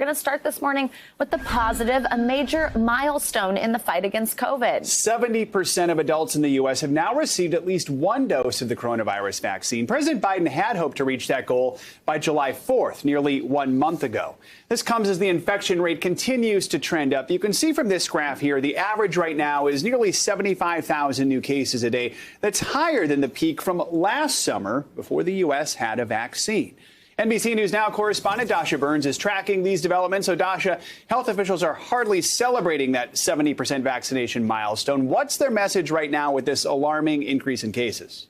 going to start this morning with the positive, a major milestone in the fight against COVID. 70% of adults in the U.S. have now received at least one dose of the coronavirus vaccine. President Biden had hoped to reach that goal by July 4th, nearly 1 month ago. This comes as the infection rate continues to trend up. You can see from this graph here, the average right now is nearly 75,000 new cases a day. That's higher than the peak from last summer before the U.S. had a vaccine. NBC News Now correspondent Dasha Burns is tracking these developments. So, Dasha, health officials are hardly celebrating that 70% vaccination milestone. What's their message right now with this alarming increase in cases?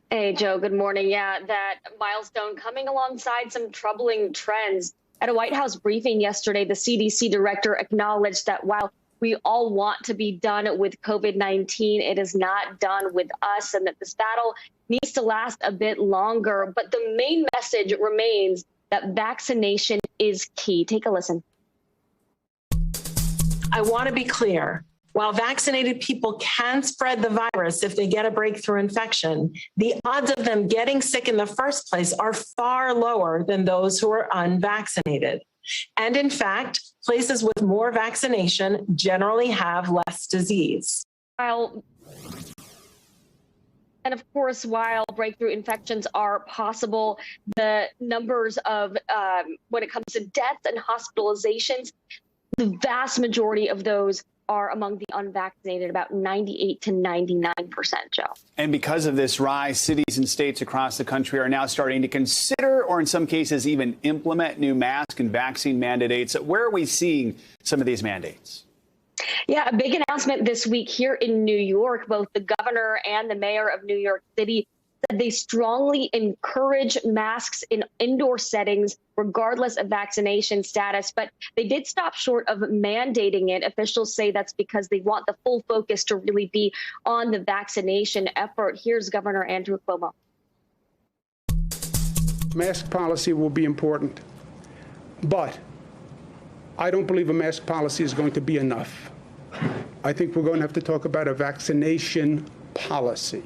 Hey, Joe, good morning. Yeah, that milestone coming alongside some troubling trends. At a White House briefing yesterday, the CDC director acknowledged that while we all want to be done with COVID-19, it is not done with us, and that this battle needs to last a bit longer. But the main message remains that vaccination is key. Take a listen. I want to be clear. While vaccinated people can spread the virus if they get a breakthrough infection, the odds of them getting sick in the first place are far lower than those who are unvaccinated. And in fact, places with more vaccination generally have less disease. And of course, while breakthrough infections are possible, the numbers of when it comes to deaths and hospitalizations, the vast majority of those are among the unvaccinated, about 98 to 99%, Joe. And because of this rise, cities and states across the country are now starting to consider, or in some cases even implement, new mask and vaccine mandates. Where are we seeing some of these mandates? Yeah, a big announcement this week here in New York. Both the governor and the mayor of New York City said they strongly encourage masks in indoor settings, regardless of vaccination status. But they did stop short of mandating it. Officials say that's because they want the full focus to really be on the vaccination effort. Here's Governor Andrew Cuomo. Mask policy will be important, but I don't believe a mask policy is going to be enough. I think we're going to have to talk about a vaccination policy.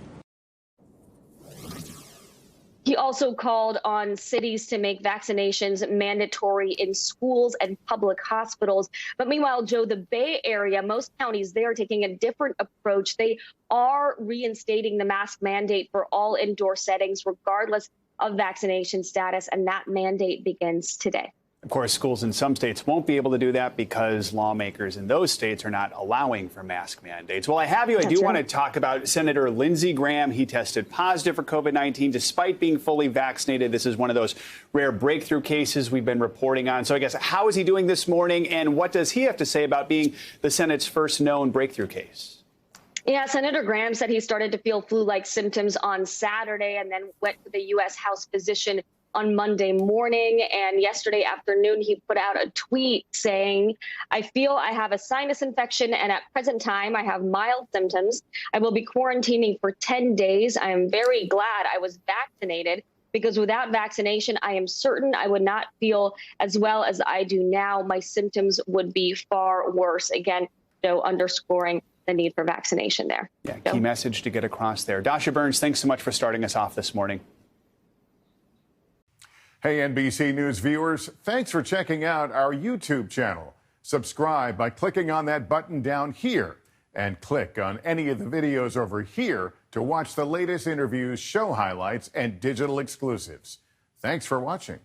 He also called on cities to make vaccinations mandatory in schools and public hospitals. But meanwhile, Joe, the Bay Area, most counties there are taking a different approach. They are reinstating the mask mandate for all indoor settings, regardless of vaccination status, and that mandate begins today. Of course, schools in some states won't be able to do that because lawmakers in those states are not allowing for mask mandates. Well, I have you. I do want to talk about Senator Lindsey Graham. He tested positive for COVID-19 despite being fully vaccinated. This is one of those rare breakthrough cases we've been reporting on. So I guess, how is he doing this morning, and what does he have to say about being the Senate's first known breakthrough case? Yeah, Senator Graham said he started to feel flu-like symptoms on Saturday and then went to the U.S. House physician on Monday morning, and yesterday afternoon he put out a tweet saying, "I feel I have a sinus infection, and at present time I have mild symptoms. I will be quarantining for 10 days. I am very glad I was vaccinated, because without vaccination, I am certain I would not feel as well as I do now. My symptoms would be far worse." Again, Joe, underscoring the need for vaccination there. Yeah, key message to get across there. Dasha Burns, thanks so much for starting us off this morning. Hey, NBC News viewers, thanks for checking out our YouTube channel. Subscribe by clicking on that button down here, and click on any of the videos over here to watch the latest interviews, show highlights, and digital exclusives. Thanks for watching.